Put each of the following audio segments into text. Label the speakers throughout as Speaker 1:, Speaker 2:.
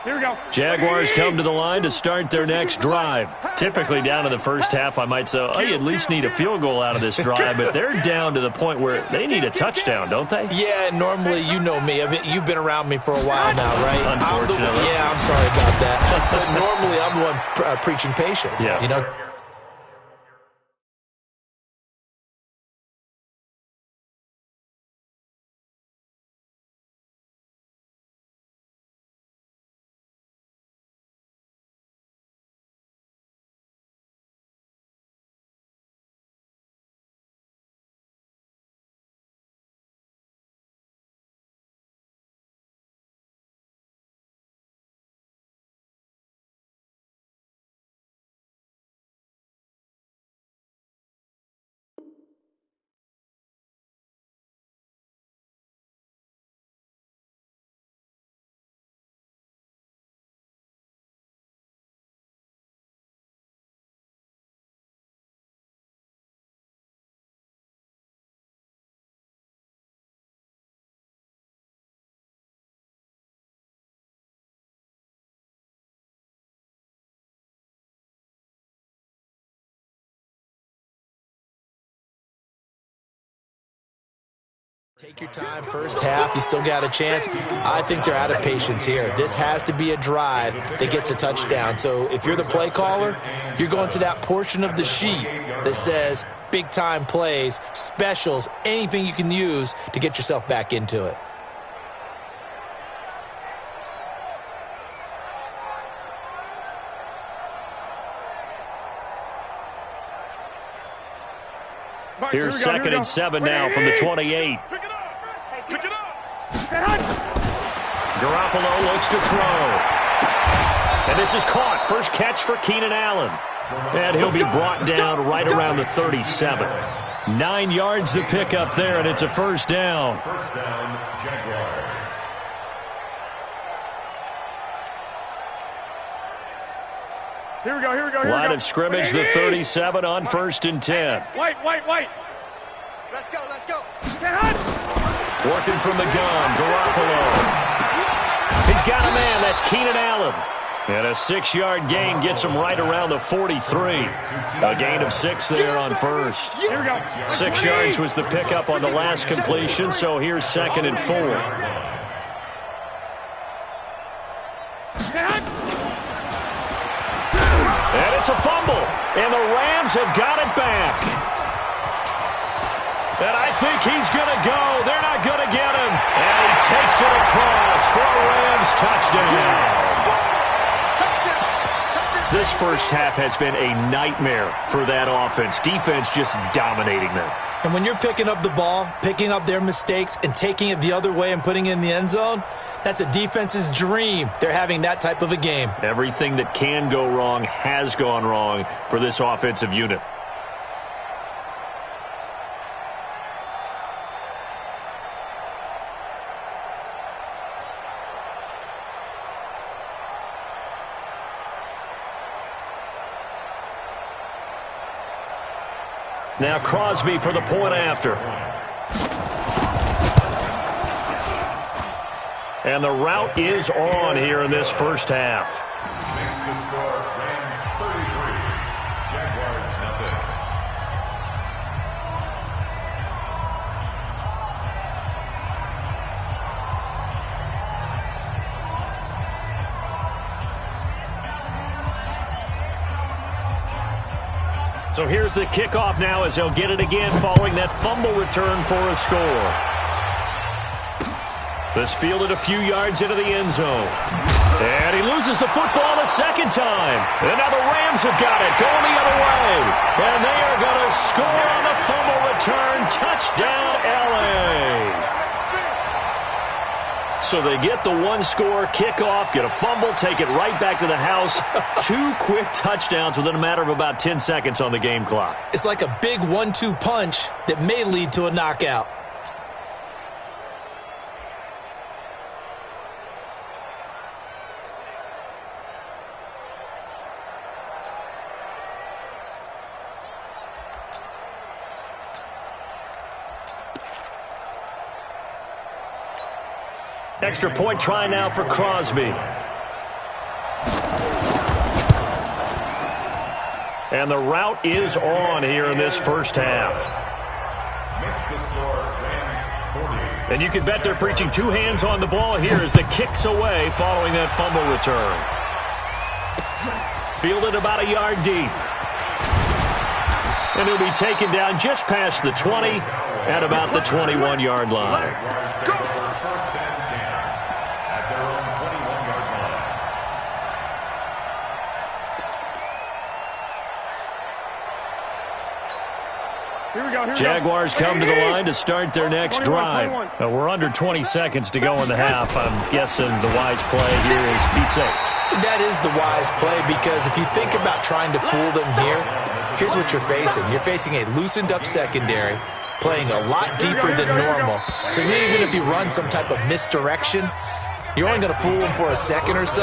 Speaker 1: Here we go.
Speaker 2: Jaguars come to the line to start their next drive. Typically down to the first half, I might say, oh, you at least need a field goal out of this drive, but they're down to the point where they need a touchdown, don't they?
Speaker 3: Yeah, normally, you know me. I mean, you've been around me for a while now, right?
Speaker 2: Unfortunately.
Speaker 3: I'm sorry about that. But normally, I'm the one preaching patience.
Speaker 2: Yeah.
Speaker 3: You know? Take your time, first half, you still got a chance. I think they're out of patience here. This has to be a drive that gets a touchdown. So if you're the play caller, you're going to that portion of the sheet that says big-time plays, specials, anything you can use to get yourself back into it.
Speaker 2: Here's second and 7 now from the 28. Garoppolo looks to throw. And this is caught. First catch for Keenan Allen. And he'll be brought down right around the 37. 9 yards to pick up there, and it's a first down.
Speaker 4: First down, Jaguars.
Speaker 1: Here we go.
Speaker 2: Line of scrimmage, the 37 on first and 10.
Speaker 1: White.
Speaker 5: Let's go.
Speaker 2: Working from the gun, Garoppolo. He's got a man. That's Keenan Allen. And a 6-yard gain gets him right around the 43. A gain of 6 there on first.
Speaker 1: Here we go.
Speaker 2: 6 yards was the pickup on the last completion, so here's second and 4. And it's a fumble, and the Rams have got it back. And I think he's going to go. They're not going to get him. And he takes it across for a Rams touchdown. This first half has been a nightmare for that offense. Defense just dominating them.
Speaker 3: And when you're picking up the ball, picking up their mistakes, and taking it the other way and putting it in the end zone, that's a defense's dream. They're having that type of a game.
Speaker 2: Everything that can go wrong has gone wrong for this offensive unit. Now Crosby for the point after. And the route is on here in this first half.
Speaker 4: Makes the score Rams 33, Jaguars nothing.
Speaker 2: So here's the kickoff now as they'll get it again following that fumble return for a score. This fielded a few yards into the end zone. And he loses the football a second time. And now the Rams have got it going the other way. And they are going to score on the fumble return. Touchdown, L.A. So they get the one-score kickoff, get a fumble, take it right back to the house. 2 quick touchdowns within a matter of about 10 seconds on the game clock.
Speaker 3: It's like a big 1-2 punch that may lead to a knockout.
Speaker 2: Extra point try now for Crosby. And the rout is on here in this first half.
Speaker 4: Makes the score Rams 40.
Speaker 2: And you can bet they're preaching two hands on the ball here as the kick's away following that fumble return. Fielded about a yard deep. And he'll be taken down just past the 20 at about the 21-yard line.
Speaker 4: First and 10 at their own 21-yard line.
Speaker 1: Here we go.
Speaker 2: Jaguars come to the line to start their next drive. We're under 20 seconds to go in the half. I'm guessing the wise play here is be safe.
Speaker 3: That is the wise play, because if you think about trying to fool them here, here's what you're facing. You're facing a loosened up secondary, playing a lot deeper than normal. So even if you run some type of misdirection, you're only going to fool them for a second or so.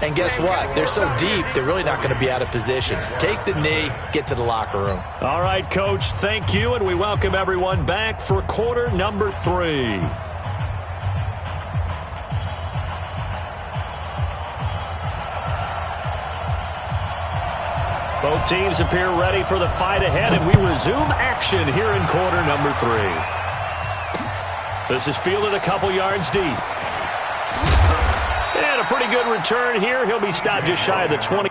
Speaker 3: And guess what? They're so deep, they're really not going to be out of position. Take the knee, get to the locker room.
Speaker 2: All right, Coach, thank you, and we welcome everyone back for quarter number 3. Both teams appear ready for the fight ahead, and we resume action here in quarter number 3. This is fielded a couple yards deep. And a pretty good return here. He'll be stopped just shy of the 20.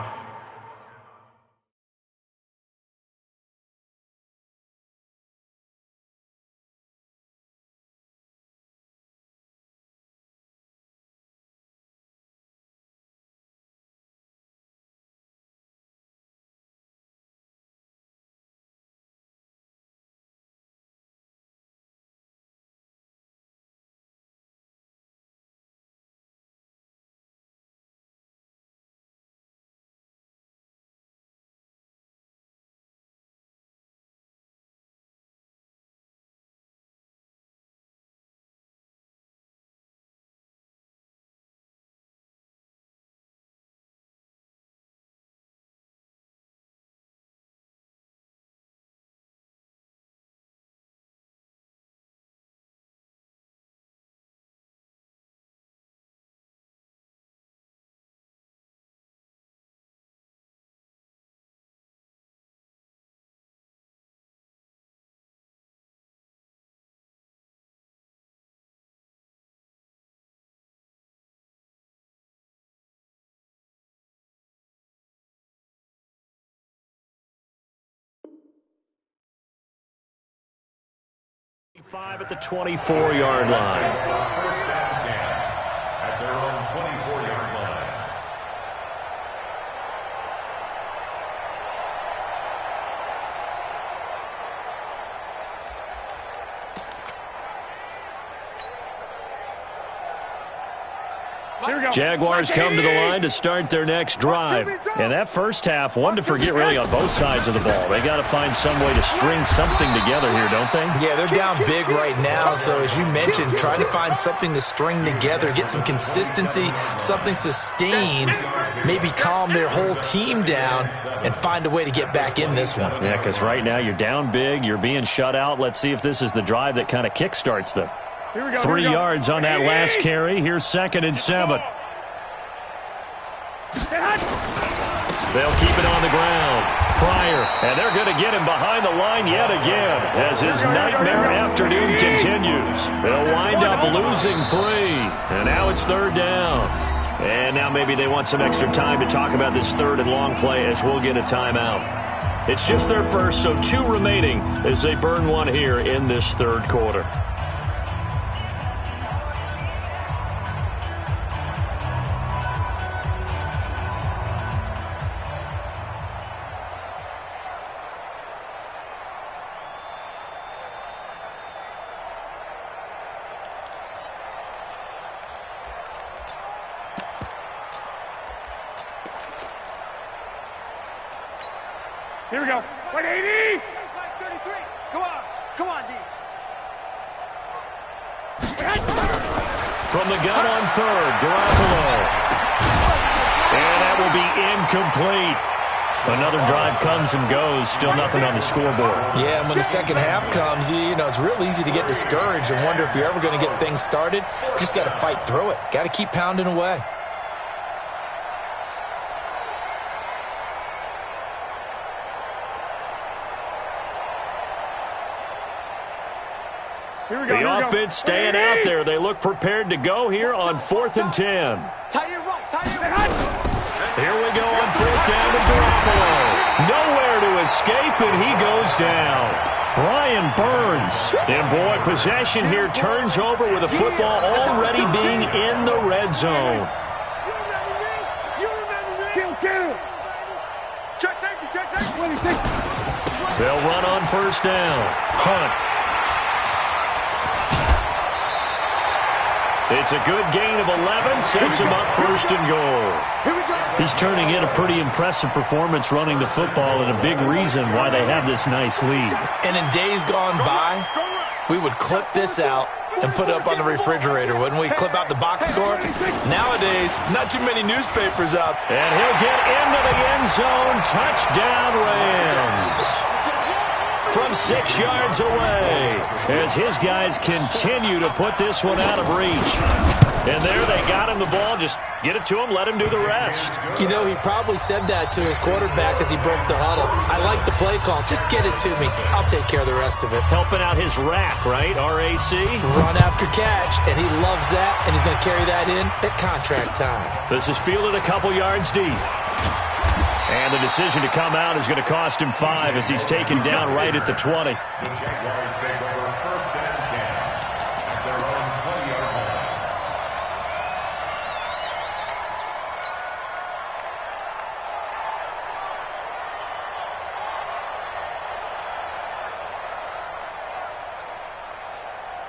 Speaker 2: Five at the 24-yard line.
Speaker 4: First and 10 at their own 24-yard line.
Speaker 2: Jaguars come to the line to start their next drive. And that first half, one to forget really on both sides of the ball. They got to find some way to string something together here, don't they?
Speaker 3: Yeah, they're down big right now. So as you mentioned, trying to find something to string together, get some consistency, something sustained, maybe calm their whole team down and find a way to get back in this one.
Speaker 2: Yeah, because right now you're down big, you're being shut out. Let's see if this is the drive that kind of kickstarts them. 3 yards on that last carry. Here's 2nd and 7. They'll keep it on the ground. Pryor, and they're going to get him behind the line yet again as his nightmare afternoon continues. They'll wind up losing 3, and now it's 3rd down. And now maybe they want some extra time to talk about this 3rd and long play as we'll get a timeout. It's just their first, so 2 remaining as they burn 1 here in this 3rd quarter.
Speaker 1: Here we go. 180.
Speaker 5: Come on, D.
Speaker 2: From the gun on 3rd, Garoppolo. And that will be incomplete. Another drive comes and goes. Still nothing on the scoreboard.
Speaker 3: Yeah, and when the second half comes, you know, it's real easy to get discouraged and wonder if you're ever going to get things started. You just got to fight through it. Got to keep pounding away.
Speaker 2: The offense staying out there. They look prepared to go here on 4th and 10. Here we go on 4th down to Garoppolo. Nowhere to escape, and he goes down. Brian Burns. And, boy, possession here turns over with the football already being in the red zone.
Speaker 5: Check safety.
Speaker 2: They'll run on 1st down. Hunt. It's a good gain of 11, sets him up 1st and goal. He's turning in a pretty impressive performance running the football, and a big reason why they have this nice lead.
Speaker 3: And in days gone by, we would clip this out and put it up on the refrigerator, wouldn't we? Clip out the box score. Nowadays, not too many newspapers out.
Speaker 2: And he'll get into the end zone. Touchdown, Rams. From 6 yards away, as his guys continue to put this one out of reach. And there they got him the ball. Just get it to him, let him do the rest.
Speaker 3: You know, he probably said that to his quarterback as he broke the huddle. I like the play call. Just get it to me. I'll take care of the rest of it.
Speaker 2: Helping out his rack, right? RAC?
Speaker 3: Run after catch, and he loves that, and he's going to carry that in at contract time.
Speaker 2: This is fielded a couple yards deep. And the decision to come out is going to cost him 5 as he's taken down right at the 20.
Speaker 4: The Jaguars take over 1st and 10 at their own 20-yard line.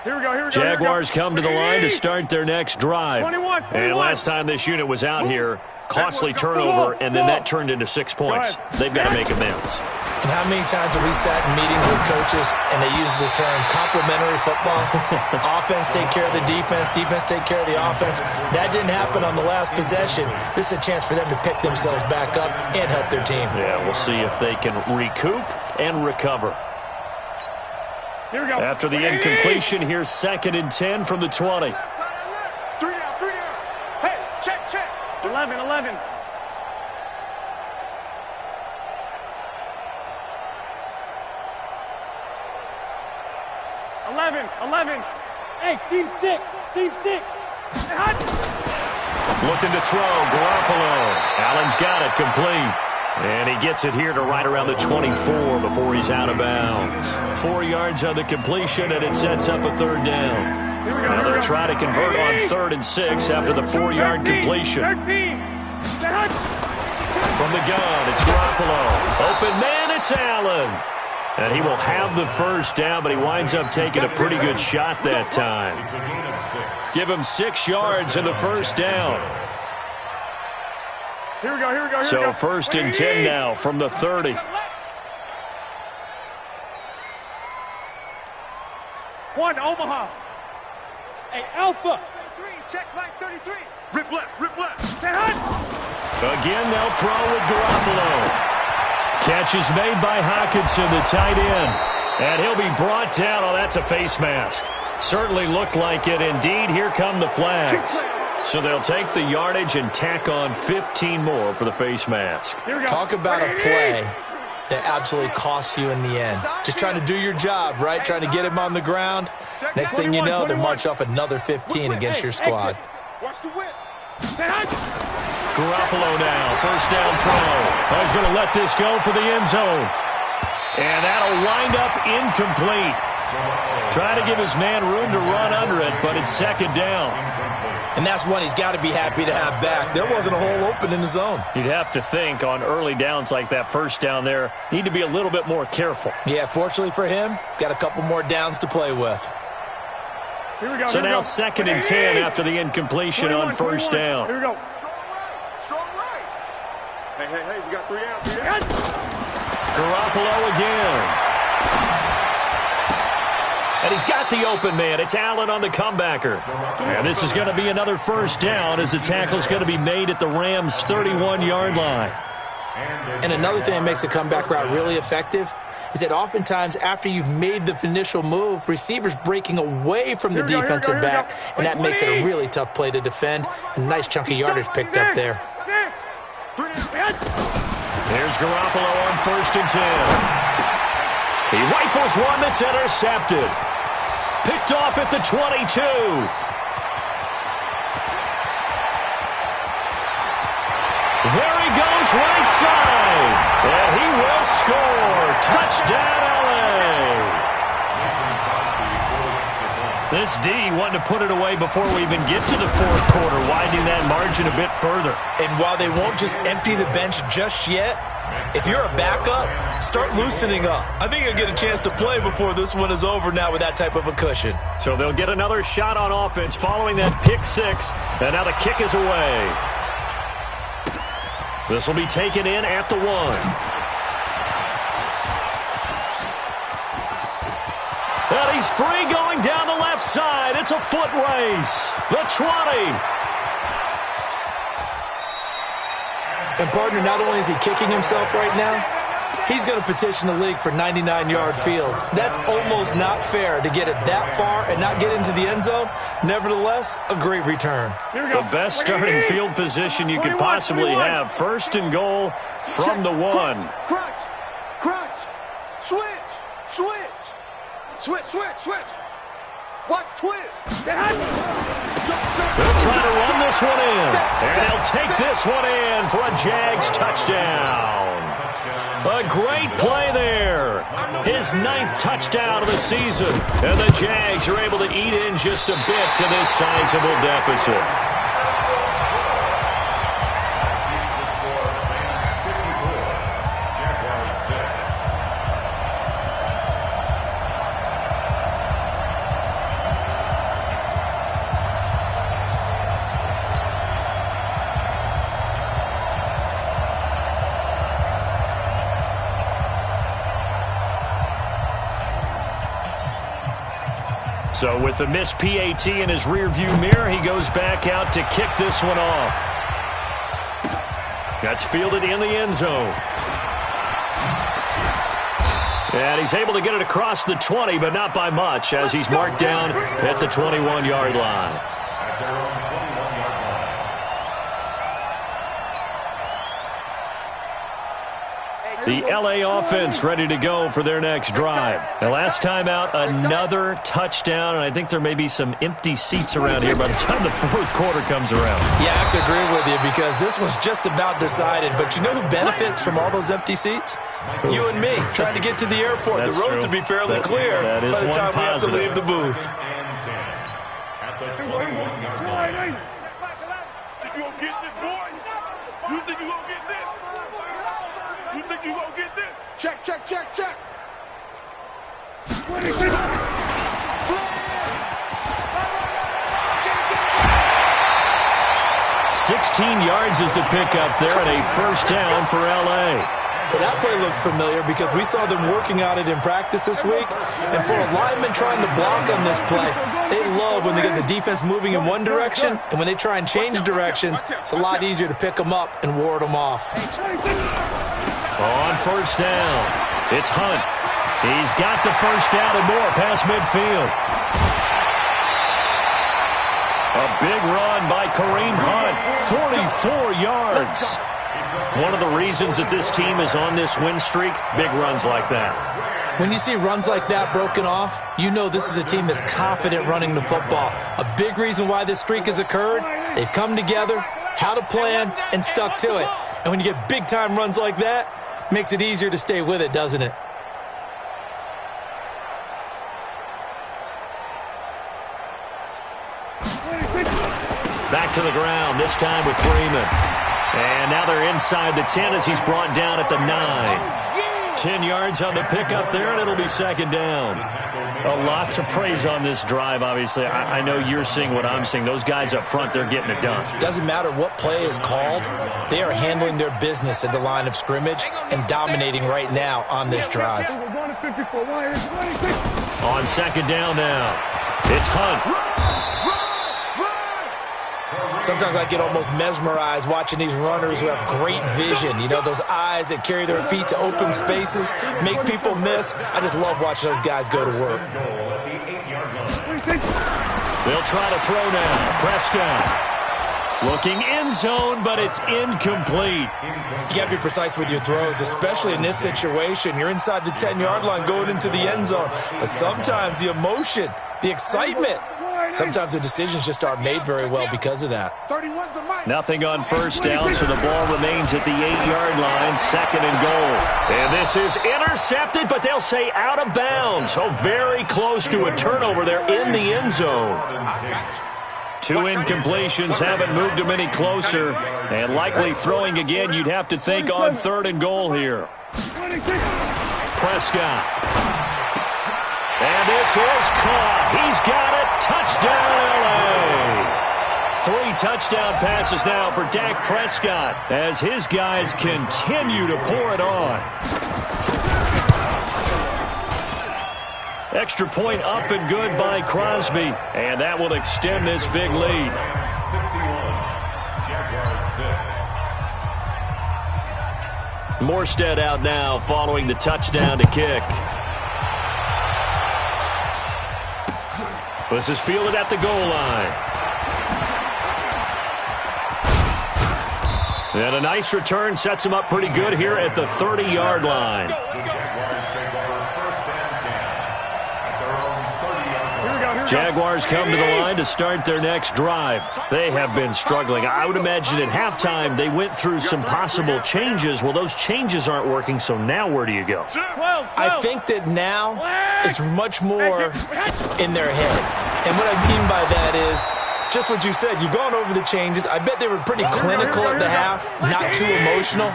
Speaker 1: Here we go.
Speaker 2: Jaguars come to the line to start their next drive.
Speaker 1: 21.
Speaker 2: And last time this unit was out here, costly turnover, and then that turned into 6 points. They've got to make amends.
Speaker 3: And how many times have we sat in meetings with coaches and they use the term complementary football? Offense take care of the defense, defense take care of the offense. That didn't happen on the last possession. This is a chance for them to pick themselves back up and help their team.
Speaker 2: Yeah, we'll see if they can recoup and recover.
Speaker 1: Here we go.
Speaker 2: After the incompletion, here's 2nd and 10 from the 20.
Speaker 5: 3 down. Hey, check.
Speaker 1: 11. 11. Hey, seam 6.
Speaker 2: Looking to throw, Garoppolo. Allen's got it complete. And he gets it here to right around the 24 before he's out of bounds. 4 yards on the completion, and it sets up a 3rd down. Now they'll try to convert on 3rd and 6 after the 4-yard completion.
Speaker 1: 13.
Speaker 2: From the gun, it's Garoppolo. Open man, it's Allen. And he will have the 1st down, but he winds up taking a pretty good shot that time.
Speaker 4: It's a gain of 6.
Speaker 2: Give him 6 yards and the 1st down.
Speaker 1: Here we go.
Speaker 2: So 1st and 10 now from the 30.
Speaker 1: One, Omaha. Hey, Alpha.
Speaker 5: 33, check right 33.
Speaker 4: Rip left.
Speaker 2: Again, they'll throw with Garoppolo. Catch is made by Hockenson, the tight end. And he'll be brought down. Oh, that's a face mask. Certainly looked like it. Indeed, here come the flags. So they'll take the yardage and tack on 15 more for the face mask.
Speaker 3: Talk about a play that absolutely costs you in the end. Just trying to do your job, right? Trying to get him on the ground. Next thing you know, they march off another 15 against your squad.
Speaker 5: Watch the whip.
Speaker 2: Garoppolo now, 1st down throw. He's going to let this go for the end zone. And that'll wind up incomplete. Trying to give his man room to run under it, but it's 2nd down.
Speaker 3: And that's one he's got to be happy to have back. There wasn't a hole open in the zone.
Speaker 2: You'd have to think on early downs like that 1st down there, need to be a little bit more careful.
Speaker 3: Yeah, fortunately for him, got a couple more downs to play with.
Speaker 2: So now 2nd and 10 after the incompletion on 1st down.
Speaker 1: Here we go.
Speaker 5: Strong right. Hey, we got 3 out.
Speaker 2: Garoppolo again. And he's got the open man. It's Allen on the comebacker. And this is going to be another 1st down as the tackle's going to be made at the Rams' 31-yard line.
Speaker 3: And another thing that makes a comeback route really effective is that oftentimes after you've made the initial move, receivers breaking away from the defensive back, and that makes it a really tough play to defend. A nice chunk of yardage picked up there.
Speaker 2: There's Garoppolo on 1st and 10. He rifles one that's intercepted. Picked picked off at the 22. There he goes, right side. And he will score. Touchdown, LA. This D wanted to put it away before we even get to the fourth quarter, widening that margin a bit further.
Speaker 3: And while they won't just empty the bench just yet, if you're a backup, start loosening up. I think you'll get a chance to play before this one is over now with that type of a cushion.
Speaker 2: So they'll get another shot on offense following that pick six, and now the kick is away. This will be taken in at the 1. And he's free going down the left side. It's a foot race. The 20.
Speaker 3: And, partner, not only is he kicking himself right now, he's going to petition the league for 99-yard fields. That's almost not fair to get it that far and not get into the end zone. Nevertheless, a great return.
Speaker 2: The best starting field position you could possibly have. First and goal from the 1.
Speaker 5: Crunch. Switch. Watch twist.
Speaker 2: They'll try to run this one in. And they'll take this one in for a Jags touchdown. A great play there. His 9th touchdown of the season. And the Jags are able to eat in just a bit to this sizable deficit. So with the missed PAT in his rearview mirror, he goes back out to kick this one off. That's fielded in the end zone. And he's able to get it across the 20, but not by much, as he's marked down at the 21-yard line. The LA offense ready to go for their next drive. The last time out, another touchdown, and I think there may be some empty seats around here by the time the fourth quarter comes around.
Speaker 3: Yeah, I have to agree with you because this one's just about decided. But you know who benefits from all those empty seats? You and me, trying to get to the airport.
Speaker 2: That's
Speaker 3: the roads
Speaker 2: true.
Speaker 3: will be fairly clear
Speaker 2: by the time
Speaker 3: we have to leave the booth.
Speaker 4: At the 21-yard line.
Speaker 5: You gonna get this, boys? You think you gonna get this? You think you gonna get this? Check.
Speaker 2: 16 yards is the pickup there, and a first down for L.A.
Speaker 3: Well, that play looks familiar because we saw them working on it in practice this week. And for a lineman trying to block on this play, they love when they get the defense moving in one direction. And when they try and change directions, it's a lot easier to pick them up and ward them off.
Speaker 2: On first down, it's Hunt. He's got the first down and more past midfield. A big run by Kareem Hunt, 44 yards. One of the reasons that this team is on this win streak, big runs like that.
Speaker 3: When you see runs like that broken off, you know this is a team that's confident running the football. A big reason why this streak has occurred, they've come together, had a plan, and stuck to it. And when you get big-time runs like that, it makes it easier to stay with it, doesn't it?
Speaker 2: Back to the ground, this time with Freeman. And now they're inside the 10 as he's brought down at the 9. 10 yards on the pickup there, and it'll be second down. A lot to praise on this drive, obviously. I know you're seeing what I'm seeing. Those guys up front, they're getting it done.
Speaker 3: Doesn't matter what play is called. They are handling their business at the line of scrimmage and dominating right now on this drive.
Speaker 2: On second down now, it's Hunt.
Speaker 3: Sometimes I get almost mesmerized watching these runners who have great vision. You know, those eyes that carry their feet to open spaces, make people miss. I just love watching those guys go to work.
Speaker 2: They'll try to throw now. Prescott looking end zone, but it's incomplete.
Speaker 3: You got to be precise with your throws, especially in this situation. You're inside the 10-yard line going into the end zone. But sometimes the emotion the excitement. Sometimes the decisions just aren't made very well because of that.
Speaker 2: Nothing on first down, so the ball remains at the 8-yard line, 2nd and goal. And this is intercepted, but they'll say out of bounds. So very close to a turnover there in the end zone. 2 incompletions haven't moved them any closer. And likely throwing again, you'd have to think on 3rd and goal here. Prescott. And this is caught. He's got it. Touchdown, L.A. 3 touchdown passes now for Dak Prescott as his guys continue to pour it on. Extra point up and good by Crosby, and that will extend this big lead.
Speaker 4: 61,
Speaker 2: Morstead out now following the touchdown to kick. This is fielded at the goal line. And a nice return sets him up pretty good here at the 30-yard line. Jaguars come to the line to start their next drive. They have been struggling. I would imagine at halftime they went through some possible changes. Well, those changes aren't working, so now where do you go?
Speaker 3: I think that now it's much more in their head. And what I mean by that is just what you said. You've gone over the changes. I bet they were pretty clinical at the half, not too emotional.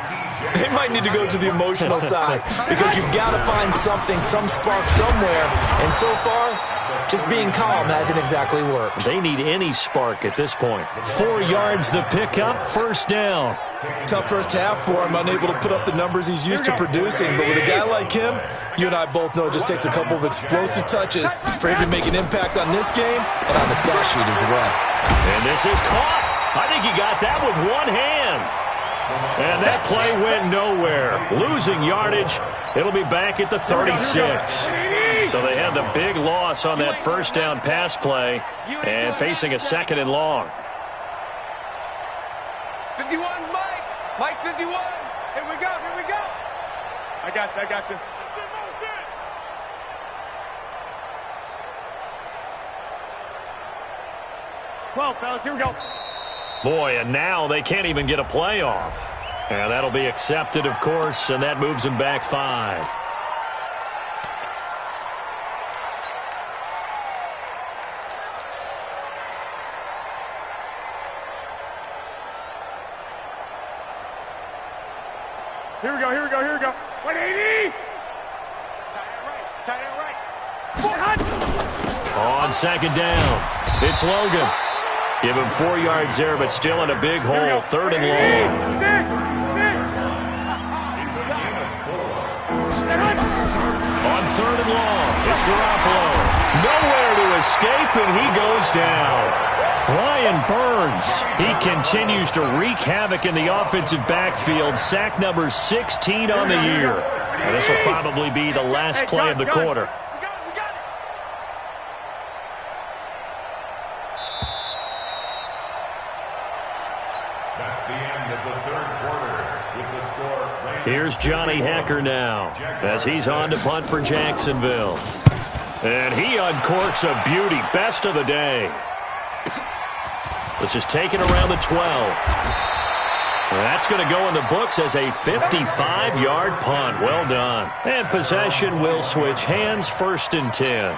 Speaker 3: They might need to go to the emotional side because you've got to find something, some spark somewhere. And so far, just being calm hasn't exactly worked.
Speaker 2: They need any spark at this point. 4 yards the pickup, 1st down.
Speaker 3: Tough first half for him, unable to put up the numbers he's used to producing. But with a guy like him, you and I both know it just takes a couple of explosive touches for him to make an impact on this game and on the stat sheet as well.
Speaker 2: And this is caught. I think he got that with one hand. And that play went nowhere. Losing yardage. It'll be back at the 36. So they had the big loss on that first down pass play and facing a 2nd and long.
Speaker 5: 51, Mike. Mike 51. Here we go. Here we go.
Speaker 1: I got this. 12, fellas, here we go.
Speaker 2: Boy, and now they can't even get a play off. And that'll be accepted, of course, and that moves them back 5.
Speaker 1: Here we go. 180!
Speaker 5: Tie it right.
Speaker 2: On 2nd down, it's Logan. Give him 4 yards there, but still in a big hole. 3rd and long. On 3rd and long, it's Garoppolo. Nowhere to escape, and he goes down. Brian Burns, he continues to wreak havoc in the offensive backfield. Sack number 16 on the year. And this will probably be the last play of the quarter.
Speaker 4: That's the end of the 3rd quarter with the score.
Speaker 2: Here's Johnny Hacker now as he's on to punt for Jacksonville. And he uncorks a beauty. Best of the day. This is taken around the 12. That's going to go in the books as a 55-yard punt. Well done. And possession will switch hands, 1st and 10.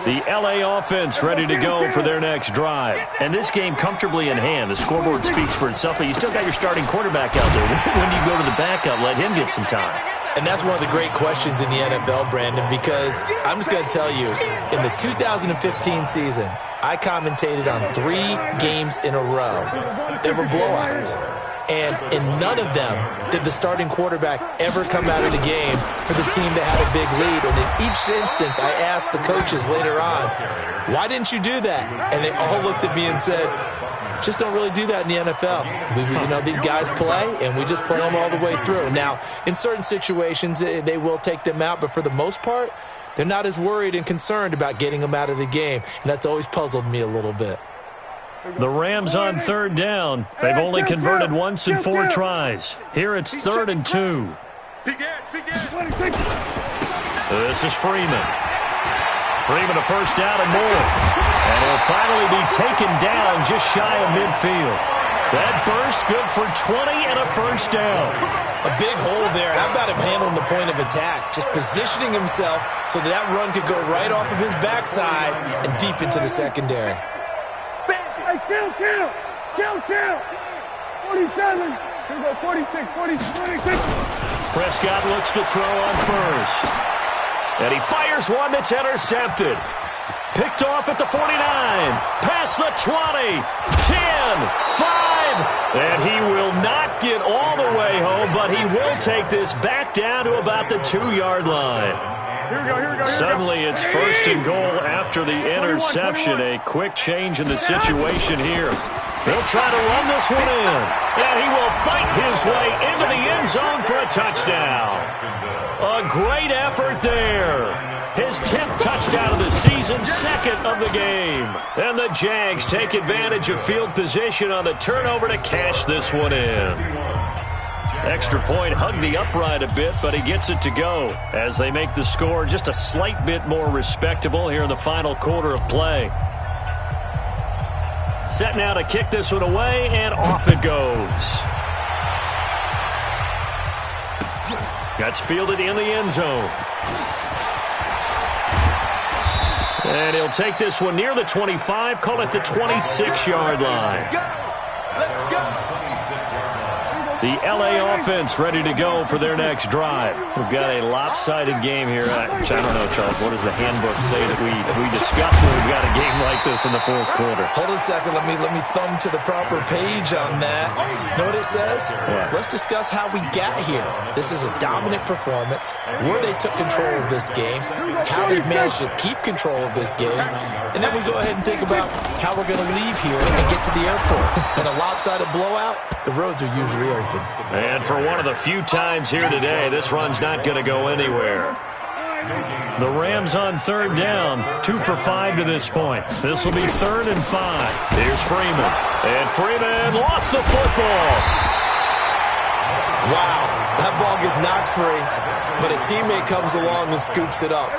Speaker 2: The L.A. offense ready to go for their next drive. And this game comfortably in hand. The scoreboard speaks for itself, but you still got your starting quarterback out there. When do you go to the backup? Let him get some time.
Speaker 3: And that's one of the great questions in the NFL, Brandon, because I'm just going to tell you, in the 2015 season, I commentated on 3 games in a row. They were blowouts. And in none of them did the starting quarterback ever come out of the game for the team that had a big lead. And in each instance, I asked the coaches later on, why didn't you do that? And they all looked at me and said, just don't really do that in the NFL. These guys play, and we just play them all the way through. Now, in certain situations, they will take them out, but for the most part, they're not as worried and concerned about getting them out of the game, and that's always puzzled me a little bit.
Speaker 2: The Rams on 3rd down. They've only converted once in 4 tries. Here it's 3rd and 2. This is Freeman. Freeman a first down and more. And he'll finally be taken down just shy of midfield. That burst good for 20 and a first down.
Speaker 3: A big hole there. How about him handling the point of attack? Just positioning himself so that run could go right off of his backside and deep into the secondary.
Speaker 1: Hey, kill! 47. Here we go, 46.
Speaker 2: Prescott looks to throw on first. And he fires one that's intercepted. Picked off at the 49. Past the 20. 10. 5. And he will not get all the way home, but he will take this back down to about the 2-yard line.
Speaker 1: Here we go.
Speaker 2: Suddenly it's first and goal after the interception. A quick change in the situation here. He'll try to run this one in. And he will fight his way into the end zone for a touchdown. A great effort there. His 10th touchdown of the season, second of the game. And the Jags take advantage of field position on the turnover to cash this one in. Extra point hugged the upright a bit, but he gets it to go as they make the score just a slight bit more respectable here in the final quarter of play. Set now to kick this one away, and off it goes. That's fielded in the end zone. And he'll take this one near the 25, call it the 26-yard line.
Speaker 5: Let's go.
Speaker 2: The L.A. offense ready to go for their next drive. We've got a lopsided game here. Which I don't know, Charles. What does the handbook say that we discuss when we've got a game like this in the fourth quarter?
Speaker 3: Hold on a second. Let me thumb to the proper page on that. Know what it says?
Speaker 2: What?
Speaker 3: Let's discuss how we got here. This is a dominant performance, where they took control of this game, how they've managed to keep control of this game, and then we go ahead and think about how we're going to leave here and get to the airport. In a lopsided blowout, the roads are usually open.
Speaker 2: And for one of the few times here today, this run's not going to go anywhere. The Rams on third down, 2 for 5 to this point. This will be 3rd and 5. Here's Freeman. And Freeman lost the football.
Speaker 3: Wow, that ball gets knocked free, but a teammate comes along and scoops it up.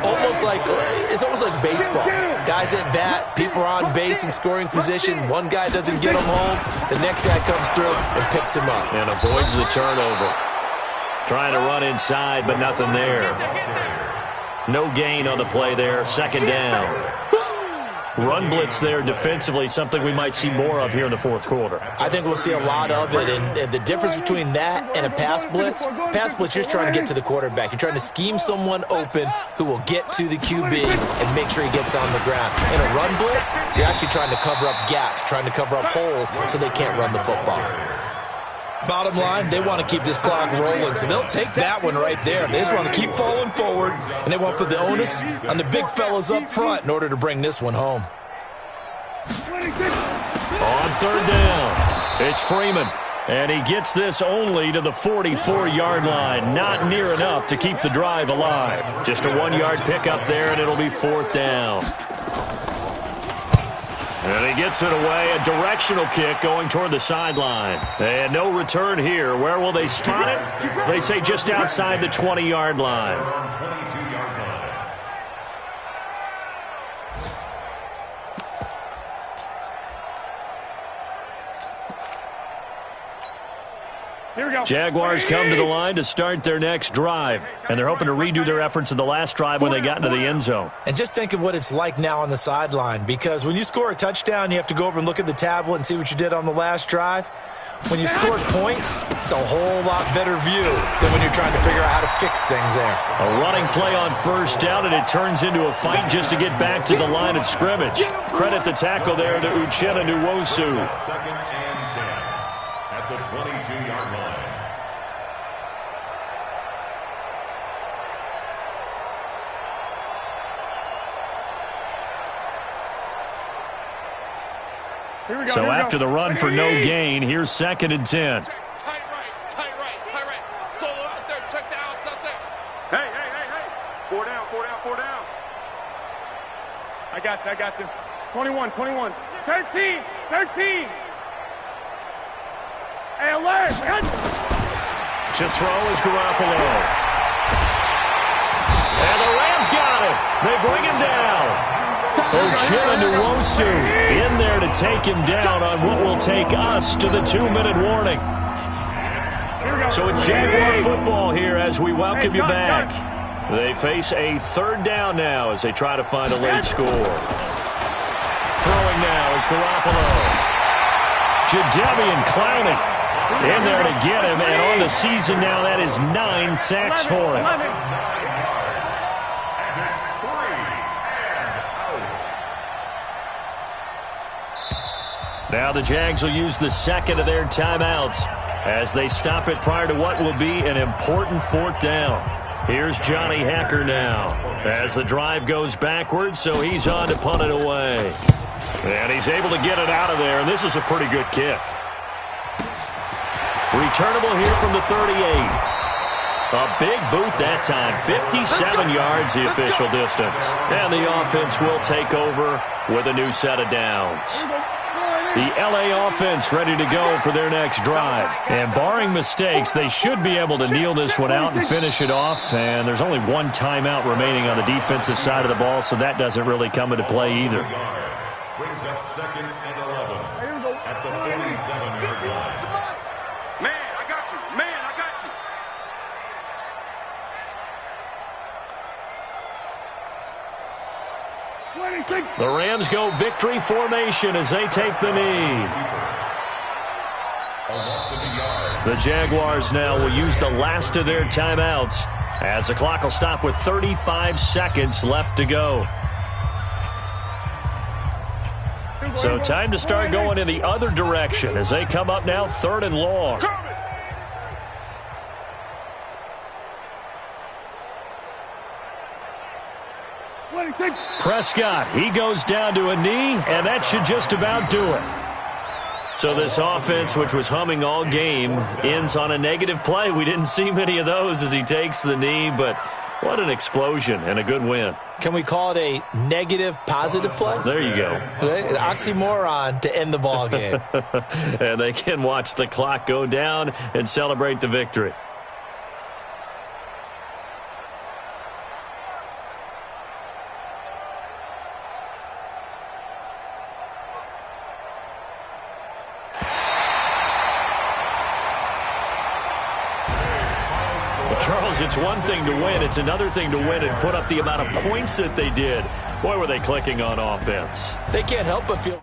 Speaker 3: It's almost like baseball. Guys at bat, people are on base in scoring position. One guy doesn't get him home. The next guy comes through and picks him up.
Speaker 2: And avoids the turnover. Trying to run inside, but nothing there. No gain on the play there. 2nd down. Run blitz there defensively, something we might see more of here in the fourth quarter.
Speaker 3: I think we'll see a lot of it, and the difference between that and a pass blitz, you're just trying to get to the quarterback. You're trying to scheme someone open who will get to the QB and make sure he gets on the ground. In a run blitz, you're actually trying to cover up gaps, trying to cover up holes so they can't run the football. Bottom line, they want to keep this clock rolling, so they'll take that one right there. They just want to keep falling forward, and they want to put the onus on the big fellas up front in order to bring this one home.
Speaker 2: On 3rd down, it's Freeman, and he gets this only to the 44-yard line. Not near enough to keep the drive alive. Just a 1-yard pickup there, and it'll be 4th down. And he gets it away, a directional kick going toward the sideline. And no return here. Where will they spot it? They say just outside the 20-yard line.
Speaker 1: Here we go.
Speaker 2: Jaguars come to the line to start their next drive. And they're hoping to redo their efforts in the last drive when they got into the end zone.
Speaker 3: And just think of what it's like now on the sideline, because when you score a touchdown, you have to go over and look at the tablet and see what you did on the last drive. When you scored points, it's a whole lot better view than when you're trying to figure out how to fix things there.
Speaker 2: A running play on 1st down, and it turns into a fight just to get back to the line of scrimmage. Credit the tackle there to Uchenna Nwosu.
Speaker 4: 2nd and 10 at the 22-yard line.
Speaker 2: So after the run for no gain, here's 2nd and 10.
Speaker 5: Tight right. Solo out there, check the outs out there. Hey. 4 down.
Speaker 1: I got this. 21. 13. Hey, alert.
Speaker 2: To throw is Garoppolo. And the Rams got got him. They bring him down. Uchenna Nwosu in there to take him down on what will take us to the 2-minute warning. So it's Jaguar football here as we welcome you back. They face a third down now as they try to find a late score. Throwing now is Garoppolo. Jadeveon Clowney in there to get him, and on the season now, that is 9 sacks for him. Now the Jags will use the second of their timeouts as they stop it prior to what will be an important fourth down. Here's Johnny Hacker now as the drive goes backwards, so he's on to punt it away. And he's able to get it out of there, and this is a pretty good kick. Returnable here from the 38. A big boot that time, 57 yards the official distance. And the offense will take over with a new set of downs. The LA offense ready to go for their next drive. And barring mistakes, they should be able to kneel this one out and finish it off. And there's only one timeout remaining on the defensive side of the ball, so that doesn't really come into play either.
Speaker 4: Brings up 2nd and 11 at the 47-yard line.
Speaker 5: Man, I got you. Man, I got you.
Speaker 2: The Rams go victory formation as they take the knee. The Jaguars now will use the last of their timeouts as the clock will stop with 35 seconds left to go. So time to start going in the other direction as they come up now 3rd and long. Prescott, he goes down to a knee, and that should just about do it. So this offense, which was humming all game, ends on a negative play. We didn't see many of those as he takes the knee, but what an explosion and a good win.
Speaker 3: Can we call it a negative positive play?
Speaker 2: There you go.
Speaker 3: An oxymoron to end the ball game.
Speaker 2: And they can watch the clock go down and celebrate the victory. Charles, it's one thing to win. It's another thing to win and put up the amount of points that they did. Boy, were they clicking on offense.
Speaker 3: They can't help but feel